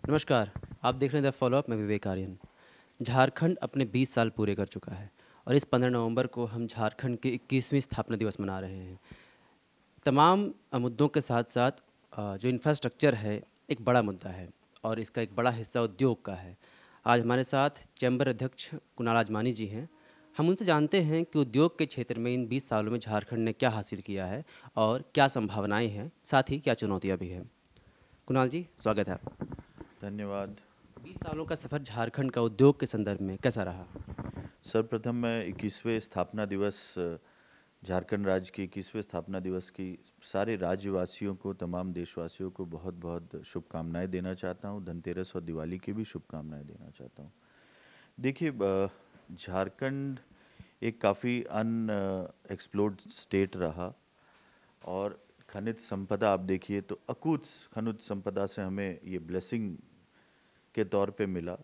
नमस्कार। आप देख रहे हैं द फॉलोअप में विवेक आर्यन। झारखंड अपने 20 साल पूरे कर चुका है और इस 15 नवंबर को हम झारखंड के 21वीं स्थापना दिवस मना रहे हैं। तमाम मुद्दों के साथ साथ जो इंफ्रास्ट्रक्चर है एक बड़ा मुद्दा है और इसका एक बड़ा हिस्सा उद्योग का है। आज हमारे साथ चैम्बर अध्यक्ष कुणाल आजमानी जी हैं। हम उनसे जानते हैं कि उद्योग के क्षेत्र में इन 20 सालों में झारखंड ने क्या हासिल किया है और क्या संभावनाएं हैं, साथ ही क्या चुनौतियां भी हैं। कुणाल जी, स्वागत है आपका। धन्यवाद। 20 सालों का सफ़र झारखंड का उद्योग के संदर्भ में कैसा रहा? सर्वप्रथम मैं 21वें स्थापना दिवस झारखंड राज्य के 21वें स्थापना दिवस की सारे राज्यवासियों को, तमाम देशवासियों को बहुत बहुत शुभकामनाएं देना चाहता हूं। धनतेरस और दिवाली की भी शुभकामनाएं देना चाहता हूं। देखिए, झारखंड एक काफ़ी एक्सप्लोर्ड स्टेट रहा और खनिज संपदा आप देखिए तो अकूत खनिज संपदा से हमें ये ब्लेसिंग के तौर पे मिला।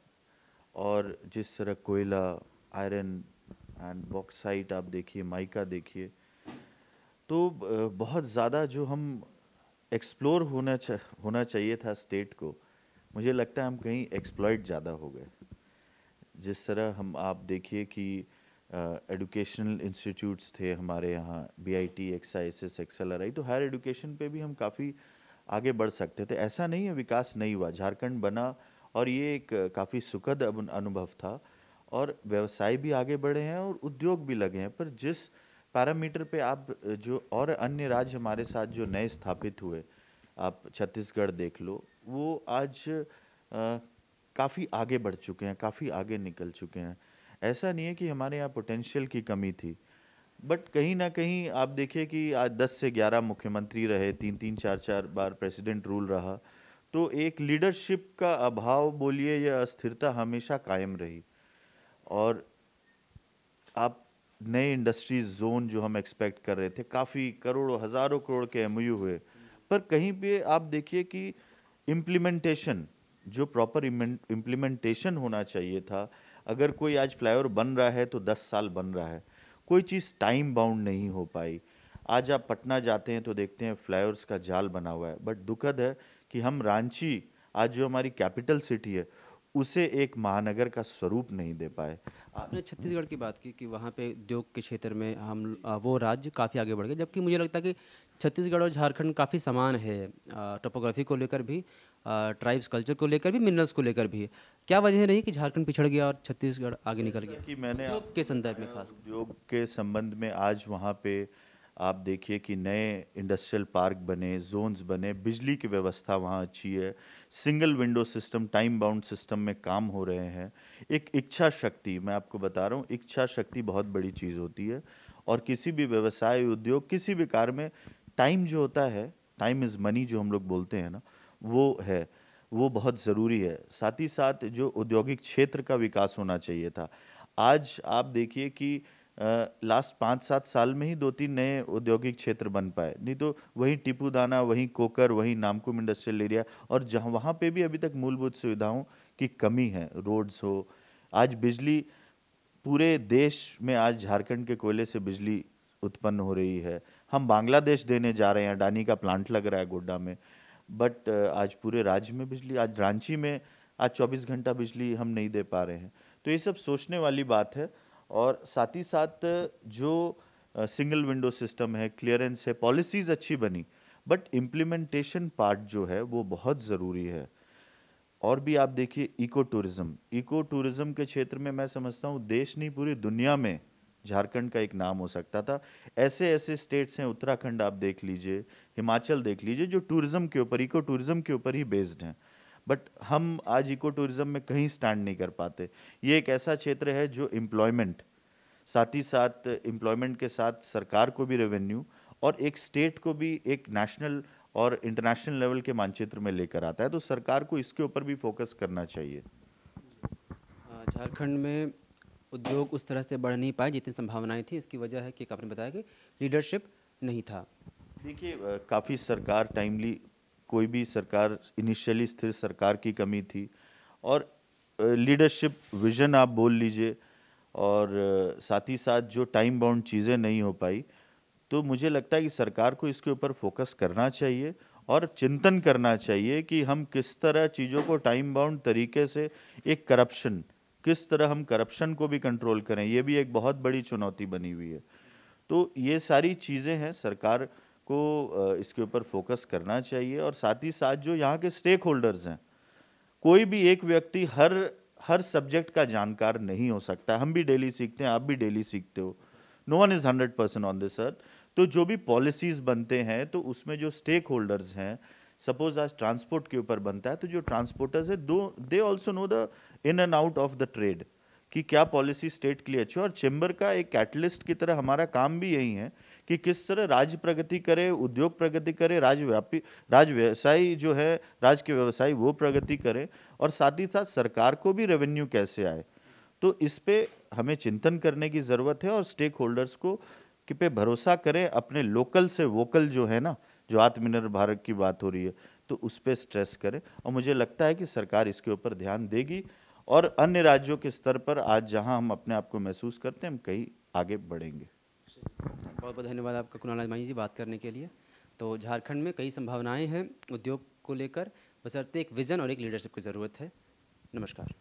और जिस तरह कोयला, आयरन एंड बॉक्साइट आप देखिए, माइका देखिए, तो बहुत ज़्यादा जो हम एक्सप्लोर होना चाहिए था स्टेट को, मुझे लगता है हम कहीं एक्सप्लॉइट ज़्यादा हो गए। जिस तरह हम आप देखिए कि एजुकेशनल इंस्टीट्यूट्स थे हमारे यहाँ, बीआईटी, एक्सआईएसएस, एक्सएलआरआई, तो हायर एजुकेशन पे भी हम काफ़ी आगे बढ़ सकते थे। ऐसा नहीं है विकास नहीं हुआ, झारखंड बना और ये एक काफ़ी सुखद अनुभव था। और व्यवसाय भी आगे बढ़े हैं और उद्योग भी लगे हैं, पर जिस पैरामीटर पे आप जो और अन्य राज्य हमारे साथ जो नए स्थापित हुए, आप छत्तीसगढ़ देख लो, वो आज काफ़ी आगे बढ़ चुके हैं, काफ़ी आगे निकल चुके हैं। ऐसा नहीं है कि हमारे यहाँ पोटेंशियल की कमी थी, बट कहीं ना कहीं आप देखिए कि आज 10 से 11 मुख्यमंत्री रहे, 3-3, 4-4 बार प्रेसिडेंट रूल रहा, तो एक लीडरशिप का अभाव बोलिए या अस्थिरता हमेशा कायम रही। और आप नए इंडस्ट्रीज जोन जो हम एक्सपेक्ट कर रहे थे, काफ़ी करोड़ों हज़ारों करोड़ के एमओयू हुए, पर कहीं पे आप देखिए कि इम्प्लीमेंटेशन, जो प्रॉपर इम्प्लीमेंटेशन होना चाहिए था, अगर कोई आज फ्लाईओवर बन रहा है तो 10 साल बन रहा है, कोई चीज़ टाइम बाउंड नहीं हो पाई। आज आप पटना जाते हैं तो देखते हैं फ्लाईओवर्स का जाल बना हुआ है, बट दुखद है कि हम रांची, आज जो हमारी कैपिटल सिटी है, उसे एक महानगर का स्वरूप नहीं दे पाए। आपने छत्तीसगढ़ की बात की कि वहाँ पे उद्योग के क्षेत्र में वो राज्य काफ़ी आगे बढ़ गए, जबकि मुझे लगता है कि छत्तीसगढ़ और झारखंड काफ़ी समान है, टोपोग्राफी को लेकर भी, ट्राइब्स कल्चर को लेकर भी, मिनरल्स को लेकर भी। क्या वजह रही कि झारखंड पिछड़ गया और छत्तीसगढ़ आगे निकल जैसा गया, कि मैंने उद्योग आपको के संदर्भ में बताया, खास? उद्योग के संबंध में आज वहाँ पे आप देखिए कि नए इंडस्ट्रियल पार्क बने, जोन्स बने, बिजली की व्यवस्था वहाँ अच्छी है, single window system, time bound system में काम हो रहे हैं। एक इच्छा शक्ति, मैं आपको बता रहा हूँ, इच्छा शक्ति बहुत बड़ी चीज़ होती है। और किसी भी व्यवसाय, उद्योग, किसी भी कार्य में टाइम जो होता है, टाइम इज़ मनी जो हम लोग बोलते हैं ना, वो है, वो बहुत ज़रूरी है। साथ ही साथ जो औद्योगिक क्षेत्र का विकास होना चाहिए था, आज आप देखिए कि लास्ट 5-7 साल में ही 2-3 नए औद्योगिक क्षेत्र बन पाए, नहीं तो वहीं टिपूदाना, वहीं कोकर, वहीं नामकुम इंडस्ट्रियल एरिया, और जहाँ वहाँ पे भी अभी तक मूलभूत सुविधाओं की कमी है, रोड्स हो, आज बिजली, पूरे देश में आज झारखंड के कोयले से बिजली उत्पन्न हो रही है। हम बांग्लादेश देने जा रहे हैं, अडानी का प्लांट लग रहा है गोड्डा में, बट आज पूरे राज्य में बिजली, आज रांची में आज 24 घंटा बिजली हम नहीं दे पा रहे हैं। तो ये सब सोचने वाली बात है। और साथ ही साथ जो सिंगल विंडो सिस्टम है, क्लियरेंस है, पॉलिसीज अच्छी बनी, बट इम्प्लीमेंटेशन पार्ट जो है वो बहुत ज़रूरी है। और भी आप देखिए इको टूरिज्म के क्षेत्र में मैं समझता हूँ देश नहीं पूरी दुनिया में झारखंड का एक नाम हो सकता था। ऐसे ऐसे स्टेट्स हैं, उत्तराखंड आप देख लीजिए, हिमाचल देख लीजिए, जो टूरिज्म के ऊपर, इको टूरिज्म के ऊपर ही बेस्ड हैं, बट हम आज इको टूरिज्म में कहीं स्टैंड नहीं कर पाते। ये एक ऐसा क्षेत्र है जो एम्प्लॉयमेंट, साथ ही साथ एम्प्लॉयमेंट के साथ सरकार को भी रेवेन्यू और एक स्टेट को भी एक नेशनल और इंटरनेशनल लेवल के मानचित्र में लेकर आता है, तो सरकार को इसके ऊपर भी फोकस करना चाहिए। झारखंड में उद्योग उस तरह से बढ़ नहीं पाए जितनी संभावनाएं थी। इसकी वजह है कि एक आपने बताया कि लीडरशिप नहीं था। देखिए, काफ़ी सरकार टाइमली, कोई भी सरकार इनिशियली स्थिर सरकार की कमी थी, और लीडरशिप विजन आप बोल लीजिए, और साथ ही साथ जो टाइम बाउंड चीज़ें नहीं हो पाई, तो मुझे लगता है कि सरकार को इसके ऊपर फोकस करना चाहिए और चिंतन करना चाहिए कि हम किस तरह चीज़ों को टाइम बाउंड तरीके से, एक करप्शन, किस तरह हम करप्शन को भी कंट्रोल करें, ये भी एक बहुत बड़ी चुनौती बनी हुई है। तो ये सारी चीज़ें हैं, सरकार को इसके ऊपर फोकस करना चाहिए। और साथ ही साथ जो यहाँ के स्टेक होल्डर्स हैं, कोई भी एक व्यक्ति हर सब्जेक्ट का जानकार नहीं हो सकता। हम भी डेली सीखते हैं, आप भी डेली सीखते हो। No one is 100% on this earth. तो जो भी पॉलिसीज बनते हैं तो उसमें जो स्टेक होल्डर्स हैं, सपोज आज ट्रांसपोर्ट के ऊपर बनता है तो जो ट्रांसपोर्टर्स है they also know the in and out of the trade कि क्या पॉलिसी स्टेट के लिए अच्छी है। और चेंबर का एक कैटलिस्ट की तरह हमारा काम भी यही है कि किस तरह राज्य प्रगति करे, उद्योग प्रगति करे, राज्य व्यवसायी जो है, राज्य के व्यवसायी वो प्रगति करे, और साथ ही साथ सरकार को भी रेवेन्यू कैसे आए। तो इस पे हमें चिंतन करने की ज़रूरत है और स्टेक होल्डर्स को कि पे भरोसा करें, अपने लोकल से वोकल जो है ना, जो आत्मनिर्भर भारत की बात हो रही है, तो उस पर स्ट्रेस करें। और मुझे लगता है कि सरकार इसके ऊपर ध्यान देगी और अन्य राज्यों के स्तर पर आज जहां हम अपने आप को महसूस करते हैं, हम कहीं आगे बढ़ेंगे। बहुत बहुत धन्यवाद आपका कुणाल मांझी जी बात करने के लिए। तो झारखंड में कई संभावनाएं हैं उद्योग को लेकर, बशर्ते एक विज़न और एक लीडरशिप की ज़रूरत है। नमस्कार।